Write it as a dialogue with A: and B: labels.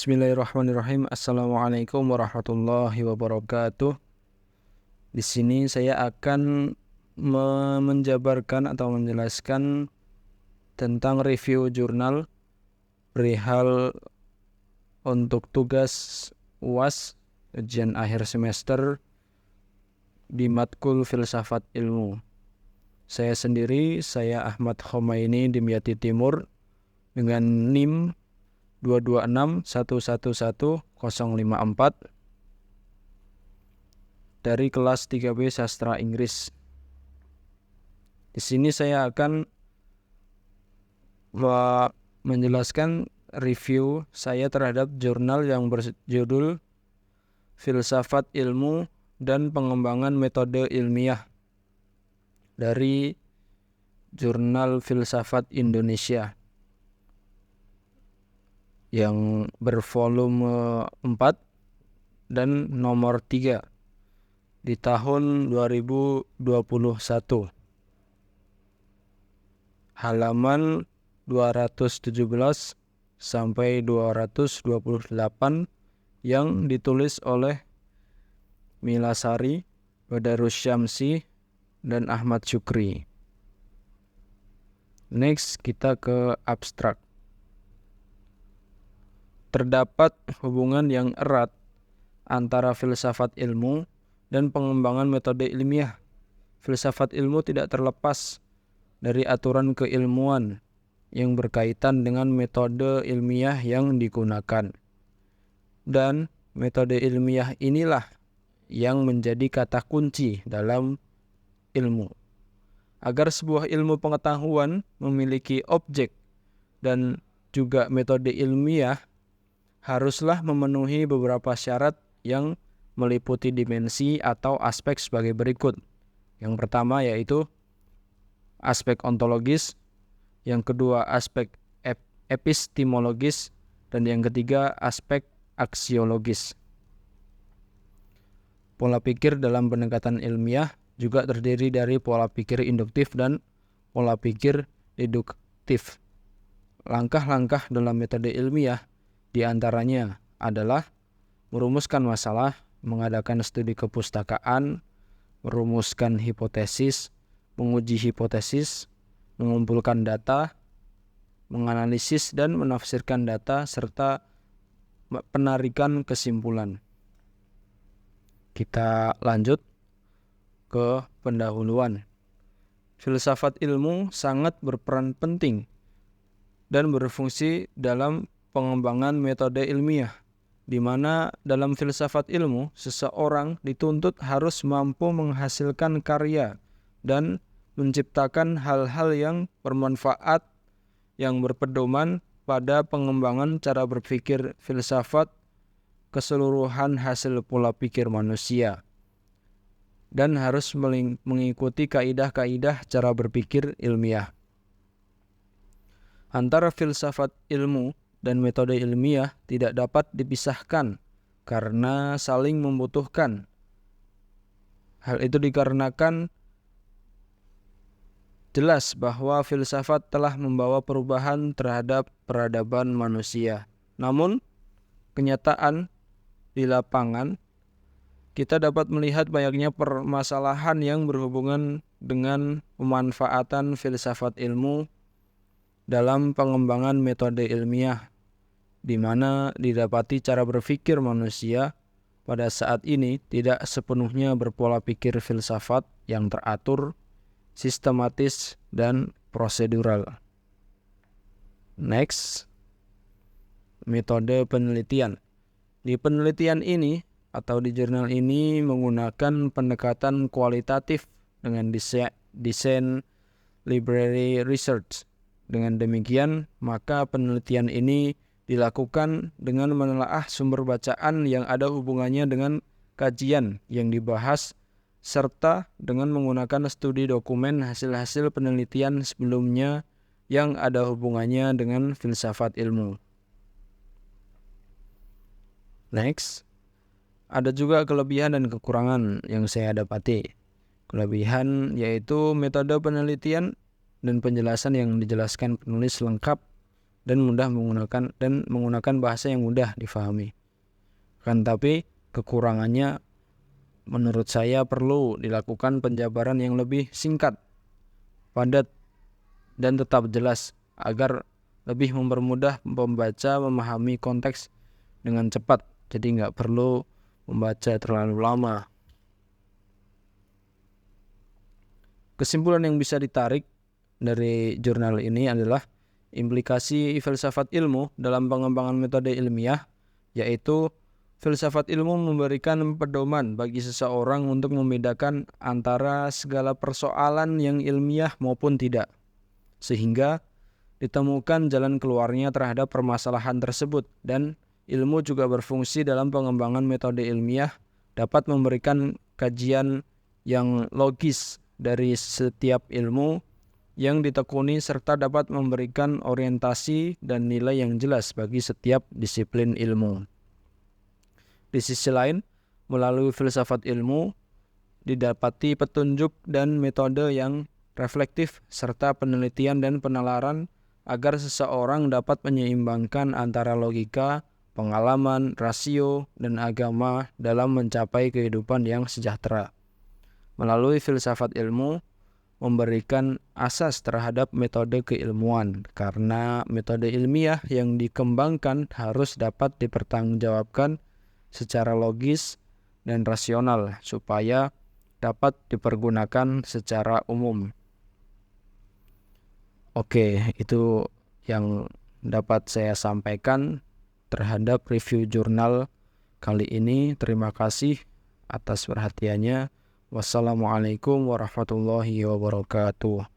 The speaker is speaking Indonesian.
A: Bismillahirrahmanirrahim. Assalamualaikum warahmatullahi wabarakatuh. Di sini saya akan menjabarkan atau menjelaskan tentang review jurnal perihal untuk tugas UAS ujian akhir semester di matkul filsafat ilmu. Saya Ahmad Khomeini Dimyati Timur dengan NIM 226111054 dari kelas 3B Sastra Inggris. Di sini saya akan menjelaskan review saya terhadap jurnal yang berjudul Filsafat Ilmu dan Pengembangan Metode Ilmiah dari Jurnal Filsafat Indonesia yang bervolume 4 dan nomor 3 di tahun 2021, halaman 217 sampai 228 yang ditulis oleh Milasari, Badarus Syamsi, dan Ahmad Syukri. Next, kita ke abstrak. Terdapat hubungan yang erat antara filsafat ilmu dan pengembangan metode ilmiah. Filsafat ilmu tidak terlepas dari aturan keilmuan yang berkaitan dengan metode ilmiah yang digunakan. Dan metode ilmiah inilah yang menjadi kata kunci dalam ilmu. Agar sebuah ilmu pengetahuan memiliki objek dan juga metode ilmiah, haruslah memenuhi beberapa syarat yang meliputi dimensi atau aspek sebagai berikut. Yang pertama yaitu aspek ontologis, yang kedua aspek epistemologis, dan yang ketiga aspek aksiologis. Pola pikir dalam pendekatan ilmiah juga terdiri dari pola pikir induktif dan pola pikir deduktif. Langkah-langkah dalam metode ilmiah di antaranya adalah merumuskan masalah, mengadakan studi kepustakaan, merumuskan hipotesis, menguji hipotesis, mengumpulkan data, menganalisis dan menafsirkan data, serta penarikan kesimpulan. Kita lanjut ke pendahuluan. Filsafat ilmu sangat berperan penting dan berfungsi dalam pengembangan metode ilmiah, di mana dalam filsafat ilmu seseorang dituntut harus mampu menghasilkan karya dan menciptakan hal-hal yang bermanfaat yang berpedoman pada pengembangan cara berpikir filsafat keseluruhan hasil pola pikir manusia, dan harus mengikuti kaidah-kaidah cara berpikir ilmiah. Antara filsafat ilmu dan metode ilmiah tidak dapat dipisahkan karena saling membutuhkan. Hal itu dikarenakan jelas bahwa filsafat telah membawa perubahan terhadap peradaban manusia. Namun, kenyataan di lapangan kita dapat melihat banyaknya permasalahan yang berhubungan dengan pemanfaatan filsafat ilmu dalam pengembangan metode ilmiah, di mana didapati cara berpikir manusia pada saat ini tidak sepenuhnya berpola pikir filsafat yang teratur, sistematis, dan prosedural. Next, metode penelitian. Di penelitian ini atau di jurnal ini menggunakan pendekatan kualitatif dengan desain library research. Dengan demikian, maka penelitian ini dilakukan dengan menelaah sumber bacaan yang ada hubungannya dengan kajian yang dibahas, serta dengan menggunakan studi dokumen hasil-hasil penelitian sebelumnya yang ada hubungannya dengan filsafat ilmu. Next, ada juga kelebihan dan kekurangan yang saya dapati. Kelebihan yaitu metode penelitian dan penjelasan yang dijelaskan penulis lengkap dan menggunakan bahasa yang mudah difahami. Kan tapi kekurangannya menurut saya perlu dilakukan penjabaran yang lebih singkat, padat, dan tetap jelas agar lebih mempermudah pembaca memahami konteks dengan cepat. Jadi nggak perlu membaca terlalu lama. Kesimpulan yang bisa ditarik dari jurnal ini adalah implikasi filsafat ilmu dalam pengembangan metode ilmiah, yaitu filsafat ilmu memberikan pedoman bagi seseorang untuk membedakan antara segala persoalan yang ilmiah maupun tidak, sehingga ditemukan jalan keluarnya terhadap permasalahan tersebut. Dan ilmu juga berfungsi dalam pengembangan metode ilmiah, dapat memberikan kajian yang logis dari setiap ilmu yang ditekuni serta dapat memberikan orientasi dan nilai yang jelas bagi setiap disiplin ilmu. Di sisi lain, melalui filsafat ilmu didapati petunjuk dan metode yang reflektif serta penelitian dan penalaran agar seseorang dapat menyeimbangkan antara logika, pengalaman, rasio, dan agama dalam mencapai kehidupan yang sejahtera. Melalui filsafat ilmu memberikan asas terhadap metode keilmuan, karena metode ilmiah yang dikembangkan harus dapat dipertanggungjawabkan secara logis dan rasional supaya dapat dipergunakan secara umum. Oke, itu yang dapat saya sampaikan terhadap review jurnal kali ini. Terima kasih atas perhatiannya. Wassalamualaikum warahmatullahi wabarakatuh.